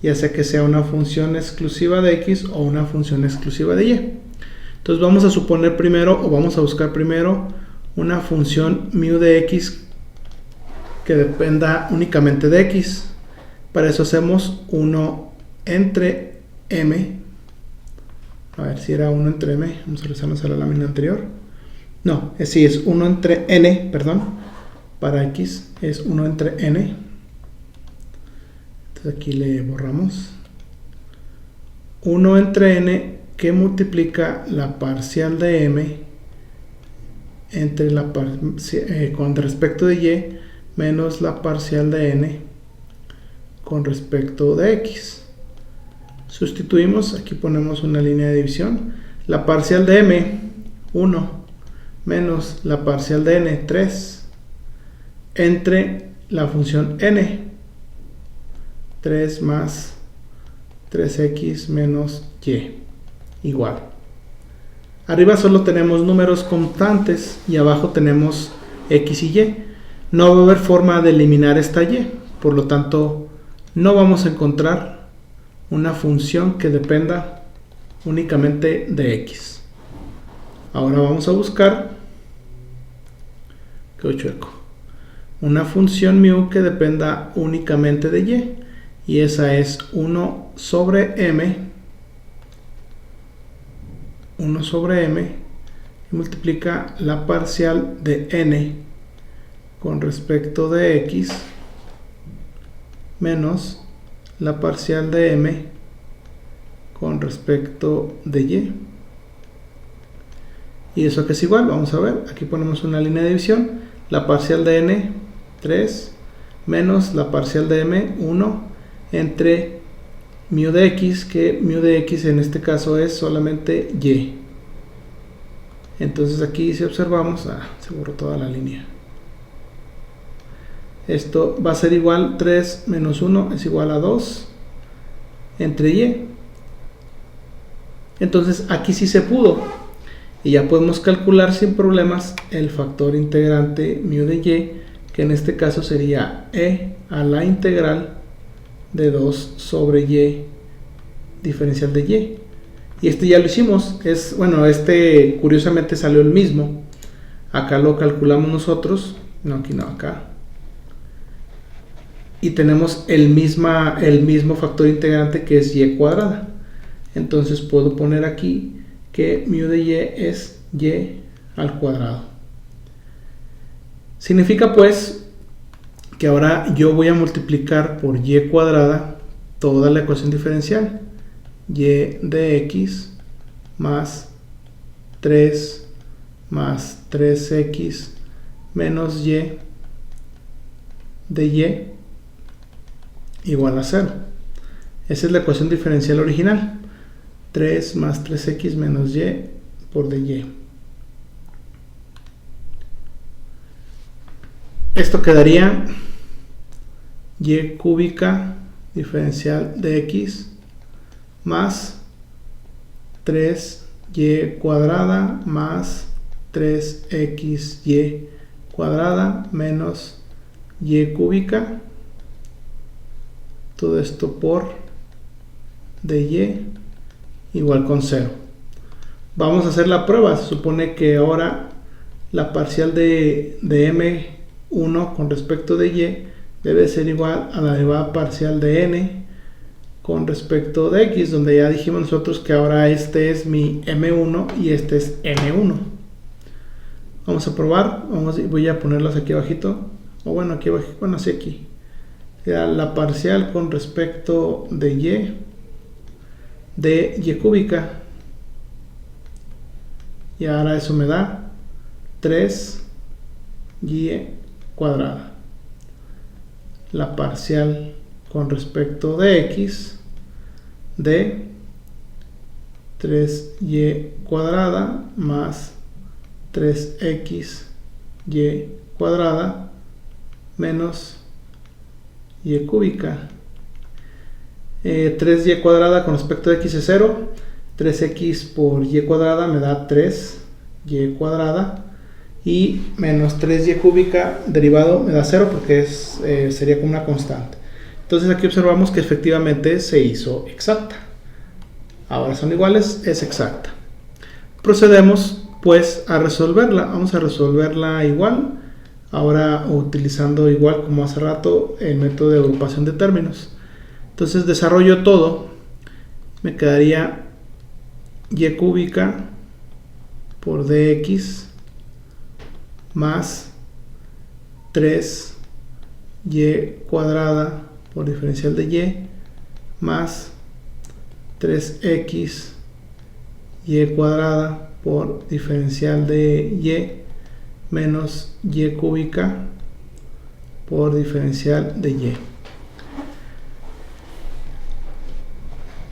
ya sea que sea una función exclusiva de x o una función exclusiva de y. Entonces vamos a suponer primero, o vamos a buscar primero, una función mu de x que dependa únicamente de x. Para eso hacemos 1 entre m. A ver si era 1 entre m. Vamos a regresarnos a la lámina anterior. No, sí, es 1 entre n, perdón. Para x es 1 entre n. Entonces aquí le borramos. 1 entre n que multiplica la parcial de m entre con respecto de y menos la parcial de n con respecto de x. Sustituimos, aquí ponemos una línea de división. La parcial de m, 1, menos la parcial de n, 3, entre la función n, 3 más 3x menos y, igual. Arriba solo tenemos números constantes y abajo tenemos x y y. No va a haber forma de eliminar esta y, por lo tanto no vamos a encontrar una función que dependa únicamente de x. Ahora vamos a buscar, quedó chueco, una función mu que dependa únicamente de y esa es 1 sobre m y multiplica la parcial de n con respecto de x menos la parcial de m con respecto de y. ¿Y eso que es igual? Vamos a ver, aquí ponemos una línea de división. La parcial de n, 3, menos la parcial de m, 1, entre mu de x, que mu de x en este caso es solamente y. Entonces aquí si observamos, se borró toda la línea. Esto va a ser igual, 3 menos 1 es igual a 2 entre y. Entonces aquí sí se pudo. Y ya podemos calcular sin problemas el factor integrante mu de y, que en este caso sería e a la integral de 2 sobre y diferencial de y. Y este ya lo hicimos. Bueno, este curiosamente salió el mismo. Acá lo calculamos nosotros. No, aquí no, acá. Y tenemos el mismo factor integrante que es y cuadrada. Entonces puedo poner aquí que mu de y es y al cuadrado. Significa pues que ahora yo voy a multiplicar por y cuadrada toda la ecuación diferencial. Y de x más 3 más 3x menos y de y igual a 0. Esa es la ecuación diferencial original. 3 más 3x menos y por dy. Esto quedaría y cúbica diferencial de x más 3y cuadrada más 3xy cuadrada menos y cúbica. Todo esto por dy igual con 0. Vamos a hacer la prueba. Se supone que ahora la parcial de m1 con respecto de y debe ser igual a la derivada parcial de n con respecto de x, donde ya dijimos nosotros que ahora este es mi m1 y este es n1. Vamos a probar. Voy a ponerlas aquí abajito, o bueno, aquí abajo, bueno, así aquí. La parcial con respecto de y cúbica, y ahora eso me da 3y cuadrada. La parcial con respecto de x de 3y cuadrada más 3xy cuadrada menos y cúbica. 3y cuadrada con respecto de x es 0. 3x por y cuadrada me da 3y cuadrada. y menos 3y cúbica derivado me da 0 porque sería como una constante. Entonces aquí observamos que efectivamente se hizo exacta. Ahora son iguales, es exacta. Procedemos pues a resolverla. Vamos a resolverla igual. Ahora utilizando igual como hace rato el método de agrupación de términos. Entonces desarrollo todo. Me quedaría y cúbica por dx más 3y cuadrada por diferencial de y más 3x y cuadrada por diferencial de y menos y cúbica por diferencial de y.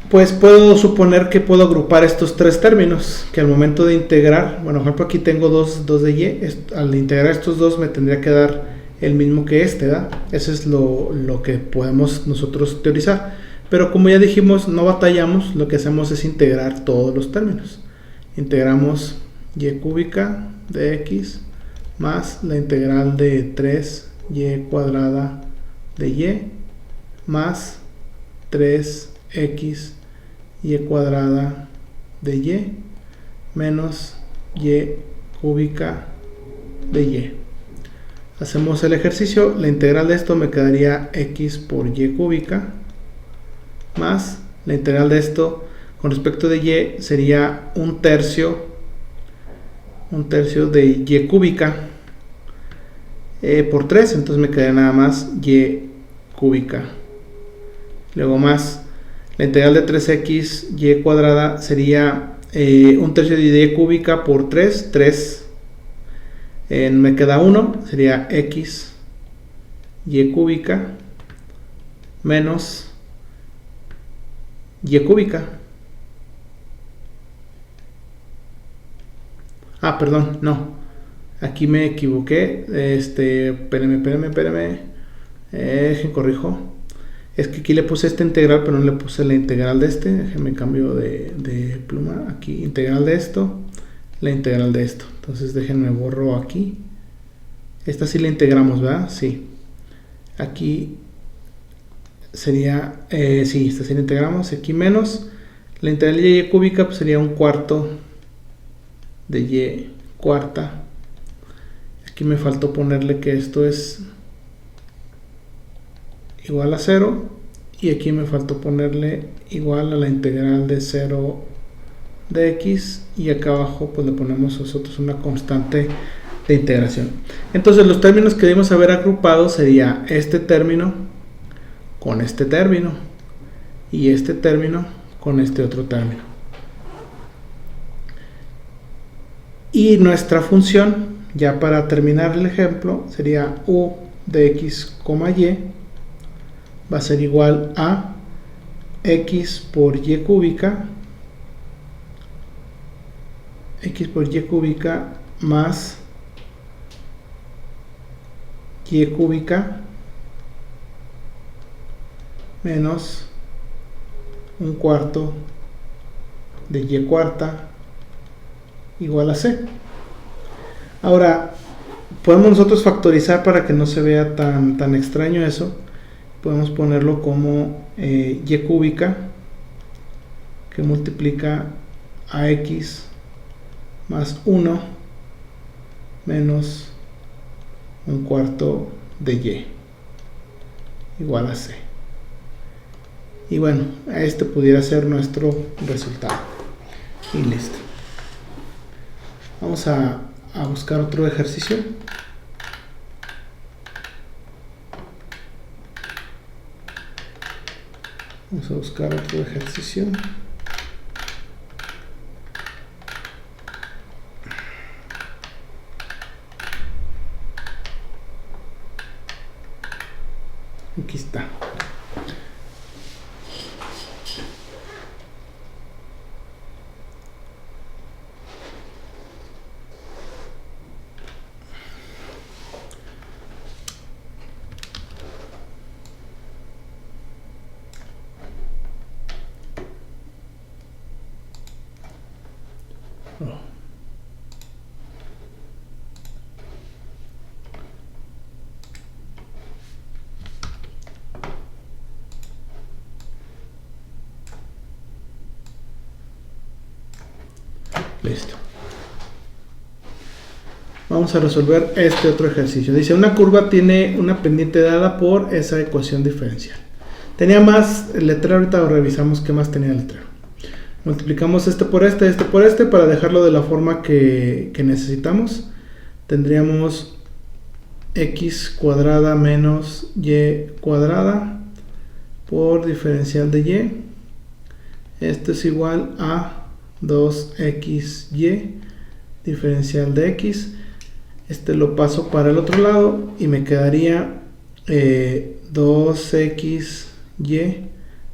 Pues puedo suponer que puedo agrupar estos tres términos, que al momento de integrar, bueno, por ejemplo aquí tengo 2 de y, al integrar estos dos me tendría que dar el mismo que ¿verdad? Eso es lo que podemos nosotros teorizar. Pero como ya dijimos, no batallamos, lo que hacemos es integrar todos los términos. Integramos y cúbica de x más la integral de 3y cuadrada de y más 3x y cuadrada de y menos y cúbica de y. Hacemos el ejercicio, la integral de esto me quedaría x por y cúbica más la integral de esto con respecto de y sería un tercio de y cúbica por 3, entonces me quedaría nada más y cúbica. Luego más la integral de 3x y cuadrada sería un tercio de y cúbica por 3, me queda 1, sería x y cúbica menos y cúbica. Perdón, no, aquí me equivoqué, espérenme, corrijo. Es que aquí le puse esta integral, pero no le puse la integral de este. Déjenme cambio de pluma. Aquí, integral de esto, la integral de esto. Entonces déjenme borro aquí. Esta sí la integramos, ¿verdad? Sí. Aquí sería, sí, esta sí la integramos. Aquí menos la integral de y cúbica pues sería un cuarto de y cuarta. Aquí me faltó ponerle que esto es igual a 0 y aquí me faltó ponerle igual a la integral de 0 de x y acá abajo pues le ponemos nosotros una constante de integración. Entonces los términos que debemos haber agrupado sería este término con este término y este término con este otro término. Y nuestra función, ya para terminar el ejemplo, sería u de x, y va a ser igual a x por y cúbica más y cúbica menos un cuarto de y cuarta igual a c. Ahora podemos nosotros factorizar para que no se vea tan extraño eso. Podemos ponerlo como y cúbica que multiplica a x más 1 menos un cuarto de y igual a c. Y bueno, este pudiera ser nuestro resultado. Y listo. Vamos a buscar otro ejercicio. Vamos a buscar otro ejercicio. Aquí está. listo. Vamos a resolver este otro ejercicio. Dice, una curva tiene una pendiente dada por esa ecuación diferencial. Tenía más el letrero, ahorita revisamos qué más tenía el letrero. Multiplicamos este por este para dejarlo de la forma que necesitamos. Tendríamos x cuadrada menos y cuadrada por diferencial de y. Esto es igual a 2xy diferencial de x. Este lo paso para el otro lado y me quedaría 2xy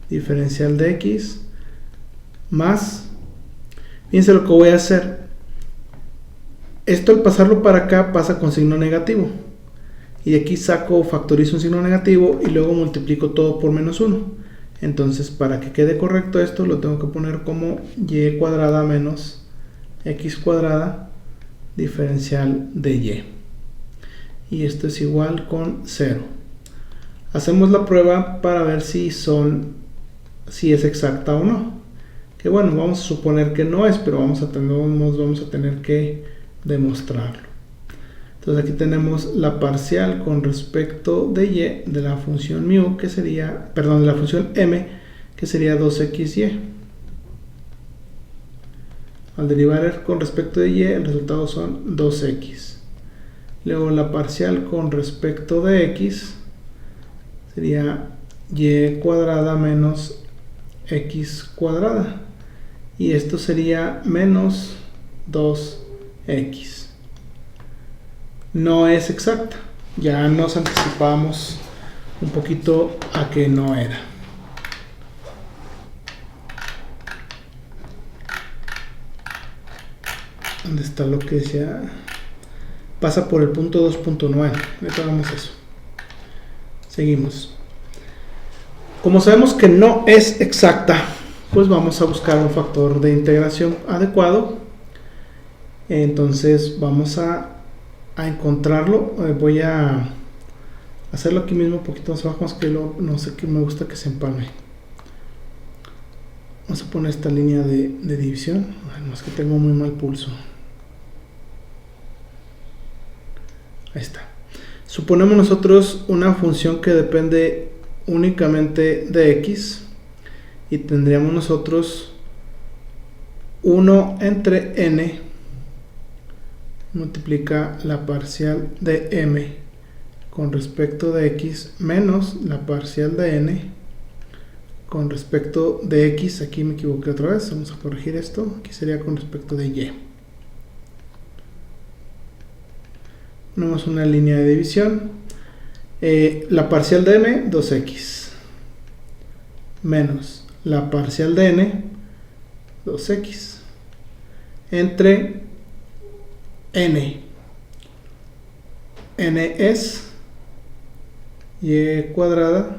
diferencial de x más, fíjense lo que voy a hacer. Esto al pasarlo para acá pasa con signo negativo. Y de aquí factorizo un signo negativo y luego multiplico todo por menos 1. Entonces, para que quede correcto esto, lo tengo que poner como y cuadrada menos x cuadrada diferencial de y. Y esto es igual con 0. Hacemos la prueba para ver si es exacta o no. Que bueno, vamos a suponer que no es, pero vamos a tener que demostrarlo. Entonces aquí tenemos la parcial con respecto de y de la función mu, que sería, perdón, de la función m, que sería 2xy. Al derivar con respecto de y, el resultado son 2x. Luego la parcial con respecto de x sería y cuadrada menos x cuadrada. Y esto sería menos 2x. No es exacta. Ya nos anticipamos un poquito a que no era. ¿Dónde está lo que decía? Pasa por el punto 2.9. Ahorita vamos a eso. Seguimos. Como sabemos que no es exacta, pues vamos a buscar un factor de integración adecuado. Entonces vamos a encontrarlo. Voy a hacerlo aquí mismo un poquito más abajo, más que no sé, que me gusta que se empalme. Vamos a poner esta línea de división. No es que tengo muy mal pulso. Ahí está. Suponemos nosotros una función que depende únicamente de x y tendríamos nosotros 1 entre n multiplica la parcial de m con respecto de x menos la parcial de n con respecto de x. Aquí me equivoqué otra vez, vamos a corregir esto. Aquí sería con respecto de y. Ponemos una línea de división. La parcial de m, 2x menos la parcial de n, 2x entre n es y cuadrada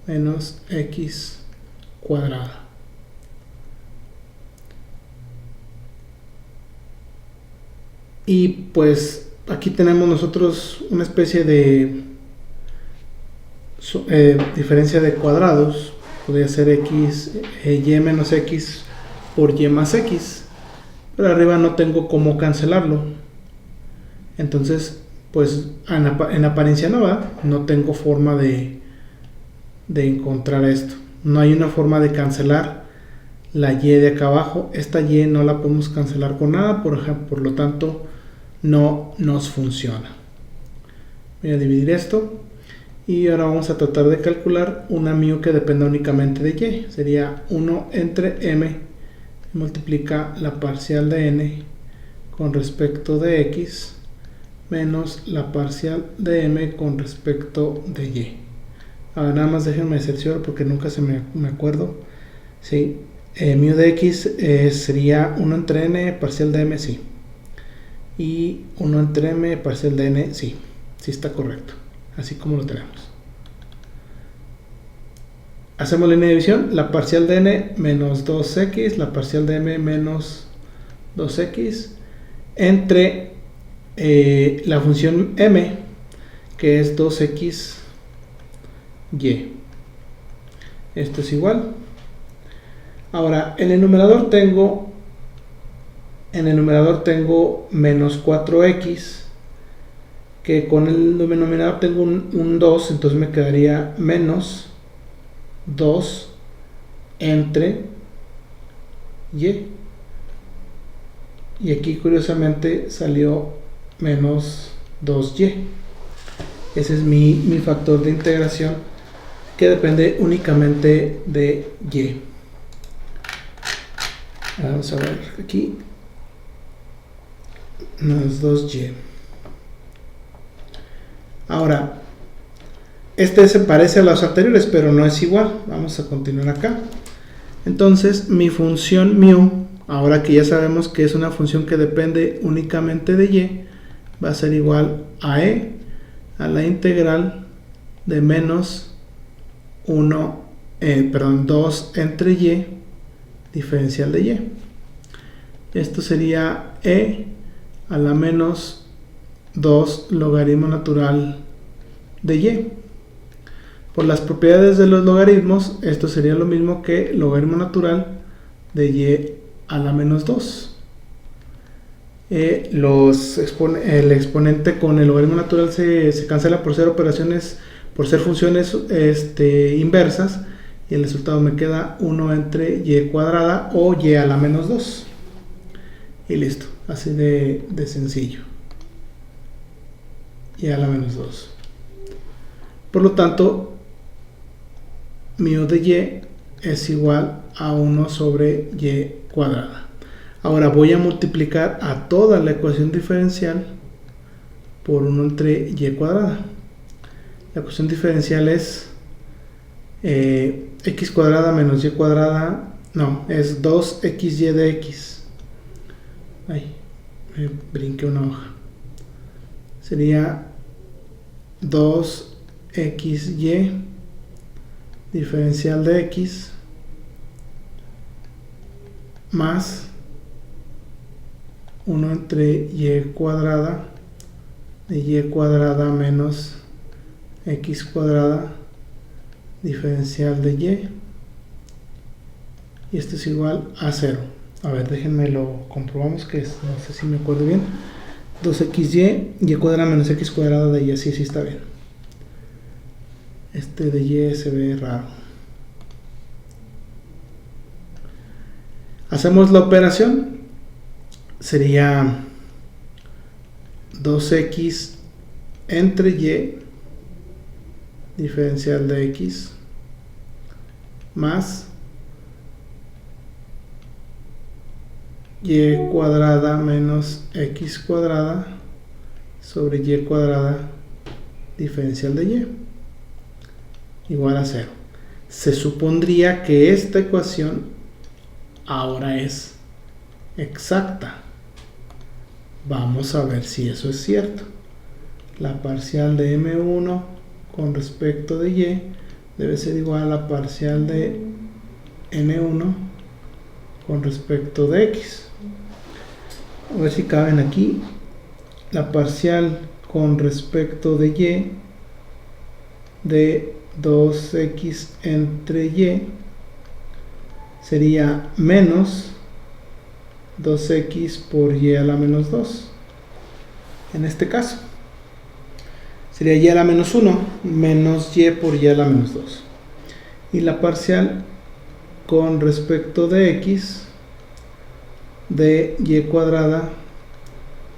menos x cuadrada. Y pues aquí tenemos nosotros una especie de diferencia de cuadrados. Podría ser x, y menos x por y más x, pero arriba no tengo cómo cancelarlo. Entonces, pues en apariencia no tengo forma de encontrar esto. No hay una forma de cancelar la y de acá abajo. Esta y no la podemos cancelar con nada, por lo tanto no nos funciona. Voy a dividir esto y ahora vamos a tratar de calcular una mu que dependa únicamente de y. Sería 1 entre m multiplica la parcial de n con respecto de x menos la parcial de m con respecto de y. Ahora nada más déjenme cerciorar porque nunca me acuerdo. Sí, mu de x sería 1 entre n parcial de m, sí. Y 1 entre m parcial de n, sí está correcto, así como lo tenemos. Hacemos la línea de división. La parcial de n menos 2x, la parcial de m menos 2x entre la función m, que es 2xy. Esto es igual. Ahora en el numerador tengo En el numerador tengo menos 4x, que con el denominador tengo un 2, entonces me quedaría menos 2 entre y. Y aquí curiosamente salió menos 2y. Ese es mi factor de integración, que depende únicamente de y. Vamos a ver aquí. Menos 2y. Ahora, este se parece a los anteriores, pero no es igual. Vamos a continuar acá. Entonces, mi función mu, ahora que ya sabemos que es una función que depende únicamente de y, va a ser igual a e a la integral de menos 2 entre y diferencial de y. Esto sería e a la menos 2 logaritmo natural de y. Por las propiedades de los logaritmos, esto sería lo mismo que logaritmo natural de y a la menos 2. El exponente con el logaritmo natural se cancela por ser operaciones, por ser funciones inversas, y el resultado me queda 1 entre y cuadrada o y a la menos 2. Y listo, así de sencillo. Y a la menos 2. Por lo tanto, mu de y es igual a 1 sobre y cuadrada. Ahora voy a multiplicar a toda la ecuación diferencial por 1 entre y cuadrada. La ecuación diferencial es x cuadrada menos y cuadrada, no, es 2xy de x. Ay, me brinqué una hoja. Sería 2xy diferencial de x más 1 entre y cuadrada de y cuadrada menos x cuadrada diferencial de y. Y esto es igual a 0. A ver, déjenme lo comprobamos, que es, no sé si me acuerdo bien. 2xy, y cuadrada menos x cuadrada de y, así sí está bien. Este de y se ve raro. Hacemos la operación. Sería 2x entre y diferencial de x más y cuadrada menos x cuadrada sobre y cuadrada diferencial de y igual a 0. Se supondría que esta ecuación ahora es exacta. Vamos a ver si eso es cierto. La parcial de m1 con respecto de y debe ser igual a la parcial de n1 con respecto de x. A ver si caben aquí. La parcial con respecto de y de 2x entre y sería menos 2x por y a la menos 2. En este caso sería y a la menos 1 menos y por y a la menos 2. Y la parcial con respecto de x de y cuadrada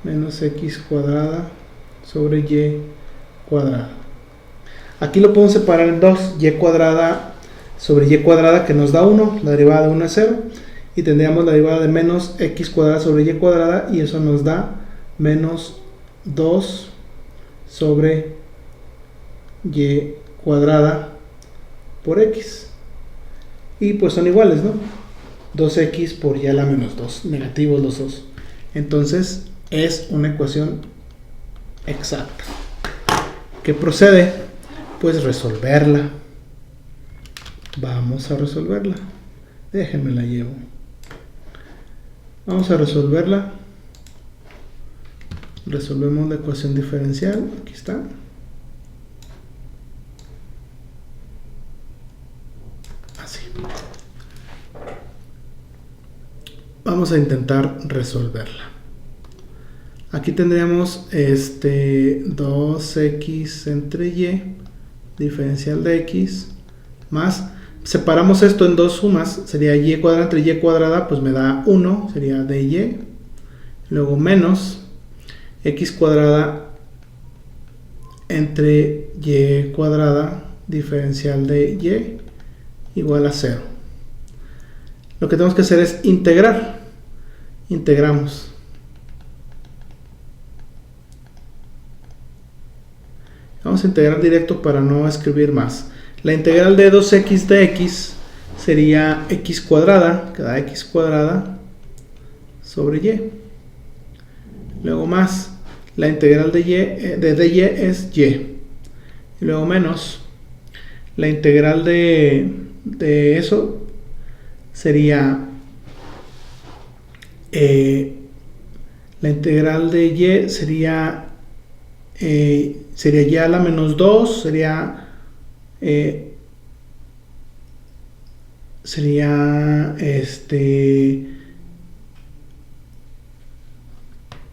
menos x cuadrada sobre y cuadrada. Aquí lo podemos separar en dos. Y cuadrada sobre y cuadrada, que nos da 1, la derivada de 1 es 0, y tendríamos la derivada de menos x cuadrada sobre y cuadrada, y eso nos da menos 2 sobre y cuadrada por x. Y pues son iguales, ¿no? 2x por y a la menos 2, negativos los dos. Entonces es una ecuación exacta. ¿Qué procede? Pues resolverla. Vamos a resolverla. Déjenme la llevo. Vamos a resolverla. Resolvemos la ecuación diferencial. Aquí está. Así. Vamos a intentar resolverla. Aquí tendríamos 2x entre y, diferencial de x, más, separamos esto en dos sumas, sería y cuadrada entre y cuadrada, pues me da 1, sería dy, luego menos x cuadrada entre y cuadrada, diferencial de y, igual a 0. Lo que tenemos que hacer es integrar. Integramos. Vamos a integrar directo para no escribir más. La integral de 2x de x sería x cuadrada, que da x cuadrada sobre y. Luego más, la integral de dy es y. Y luego menos, la integral de eso sería la integral de y sería y a la menos 2, sería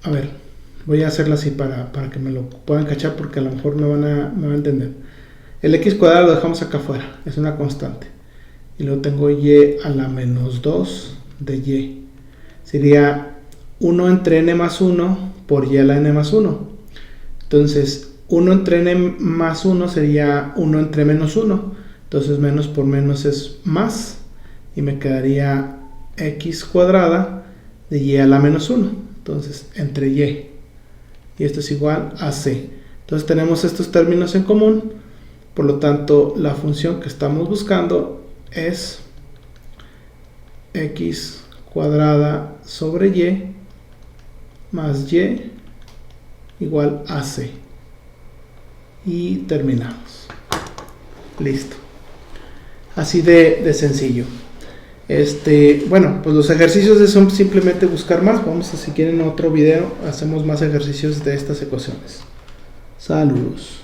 a ver, voy a hacerla así para que me lo puedan cachar, porque a lo mejor me van a entender. El x cuadrado lo dejamos acá afuera, es una constante, y luego tengo y a la menos 2 de y, sería 1 entre n más 1 por y a la n más 1. Entonces 1 entre n más 1 sería 1 entre menos 1, entonces menos por menos es más, y me quedaría x cuadrada de y a la menos 1, entonces entre y esto es igual a c. Entonces tenemos estos términos en común, por lo tanto la función que estamos buscando es x cuadrada sobre y más y igual a c. Y terminamos. Listo. Así de sencillo. Bueno, pues los ejercicios son simplemente buscar más. Vamos a, si quieren, otro video, hacemos más ejercicios de estas ecuaciones. Saludos.